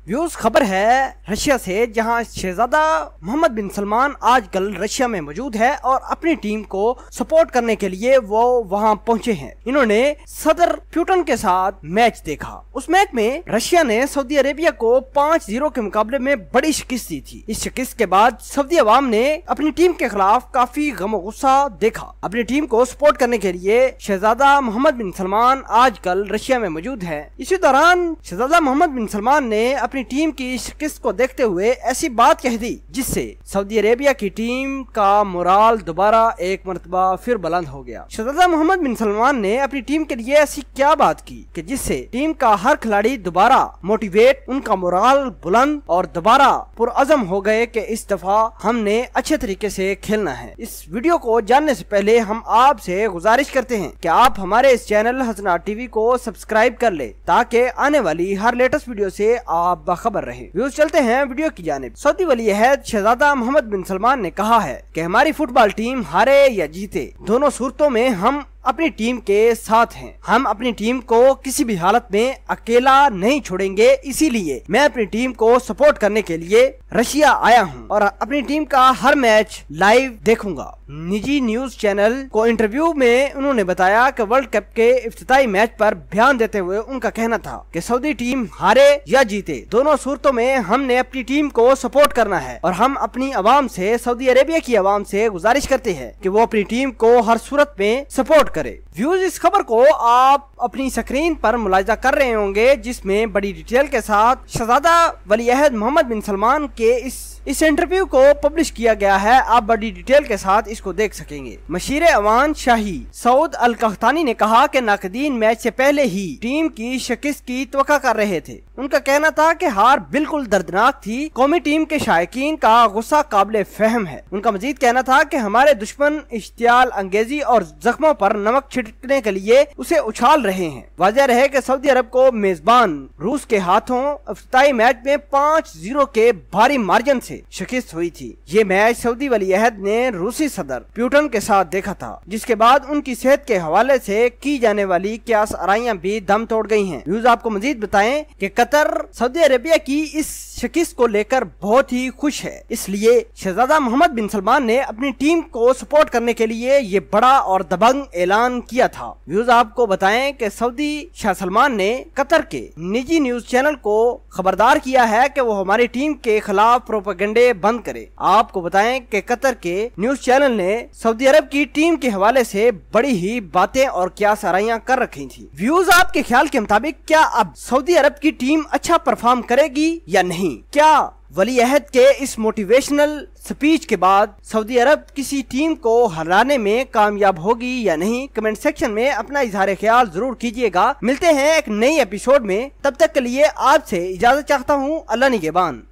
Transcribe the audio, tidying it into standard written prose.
Views खबर है Russia से, जहां शहजादा मोहम्मद बिन सलमान आजकल रशिया में मौजूद है और अपनी टीम को सपोर्ट करने के लिए वो वहां पहुंचे हैं। इन्होंने सदर प्यूटन के साथ मैच देखा। उस मैच में रशिया ने सऊदी अरेबिया को 5-0 के मुकाबले में बड़ी शिकस्त दी थी। इस शिकस्त के बाद सऊदी अवाम ने अपनी टीम के खिलाफ काफी गम गुस्सा देखा। अपनी टीम को सपोर्ट करने के लिए शहजादा मोहम्मद बिन सलमान आजकल रशिया में मौजूद है। इसी दौरान शहजादा मोहम्मद बिन सलमान ने अपनी टीम की शिकस्त को देखते हुए ऐसी बात कह दी जिससे सऊदी अरेबिया की टीम का मोराल दोबारा एक मरतबा फिर बुलंद हो गया। शहजादा मोहम्मद बिन सलमान ने अपनी टीम के लिए ऐसी क्या बात की कि जिससे टीम का हर खिलाड़ी दोबारा मोटिवेट, उनका मोराल बुलंद और दोबारा पुरअज़म हो गए कि इस दफा हमने अच्छे तरीके से खेलना है। इस वीडियो को जानने से पहले हम आपसे गुजारिश करते हैं कि आप हमारे इस चैनल हसनात टीवी को सब्सक्राइब कर ले ताकि आने वाली हर लेटेस्ट वीडियो से आप बाखबर रहे। व्यूज चलते हैं वीडियो की जानिब। सऊदी वली अहद शहजादा मोहम्मद बिन सलमान ने कहा है कि हमारी फुटबॉल टीम हारे या जीते, दोनों सूरतों में हम अपनी टीम के साथ हैं। हम अपनी टीम को किसी भी हालत में अकेला नहीं छोड़ेंगे। इसीलिए मैं अपनी टीम को सपोर्ट करने के लिए रशिया आया हूं और अपनी टीम का हर मैच लाइव देखूंगा। निजी न्यूज चैनल को इंटरव्यू में उन्होंने बताया कि वर्ल्ड कप के इफ्तिताई मैच पर ध्यान देते हुए उनका कहना था कि सऊदी टीम हारे या जीते, दोनों सूरतों में हमने अपनी टीम को सपोर्ट करना है और हम अपनी आवाम से, सऊदी अरेबिया की आवाम से गुजारिश करते हैं कि वो अपनी टीम को हर सूरत में सपोर्ट करे। व्यूज इस खबर को आप अपनी स्क्रीन पर मुलाहिजा कर रहे होंगे, जिसमें बड़ी डिटेल के साथ शहजादा वली अहद मोहम्मद बिन सलमान के इस इंटरव्यू को पब्लिश किया गया है। आप बड़ी डिटेल के साथ इसको देख सकेंगे। मशीर अवान शाही सऊद अल कहतानी ने कहा कि नाकदीन मैच से पहले ही टीम की शिकस्त की तवक्का कर रहे थे। उनका कहना था कि हार बिल्कुल दर्दनाक थी। कौमी टीम के शायकीन का गुस्सा काबिल फहम है। उनका मजीद कहना था कि हमारे दुश्मन इश्तियाल अंगेजी और जख्मों पर नमक छिड़कने के लिए उसे उछाल रहे हैं। वाज़ेह रहे कि सऊदी अरब को मेजबान रूस के हाथों इफ्तिताई मैच में 5-0 के भारी मार्जिन से शिकस्त हुई थी। ये मैच सऊदी वली अहद ने रूसी सदर प्यूटन के साथ देखा था, जिसके बाद उनकी सेहत के हवाले से की जाने वाली क्यास आराइयां भी दम तोड़ गई हैं। व्यूज आपको मजीद बताएं कि कतर सऊदी अरेबिया की इस शिकस्त को लेकर बहुत ही खुश है। इसलिए शहजादा मोहम्मद बिन सलमान ने अपनी टीम को सपोर्ट करने के लिए ये बड़ा और दबंग ऐलान किया था। व्यूज आपको बताएं कि सऊदी शाह सलमान ने कतर के निजी न्यूज चैनल को खबरदार किया है कि वो हमारी टीम के खिलाफ प्रोपेगेंडे बंद करे। आपको बताएं कि कतर के न्यूज चैनल ने सऊदी अरब की टीम के हवाले से बड़ी ही बातें और क्यास आराइयां कर रखी थी। व्यूज आपके ख्याल के मुताबिक क्या अब सऊदी अरब की टीम अच्छा परफॉर्म करेगी या नहीं? क्या वली अहद के इस मोटिवेशनल स्पीच के बाद सऊदी अरब किसी टीम को हराने में कामयाब होगी या नहीं? कमेंट सेक्शन में अपना इजहार ख्याल जरूर कीजिएगा। मिलते हैं एक नई एपिसोड में, तब तक के लिए आपसे इजाजत चाहता हूँ। अल्लाह निगहबान।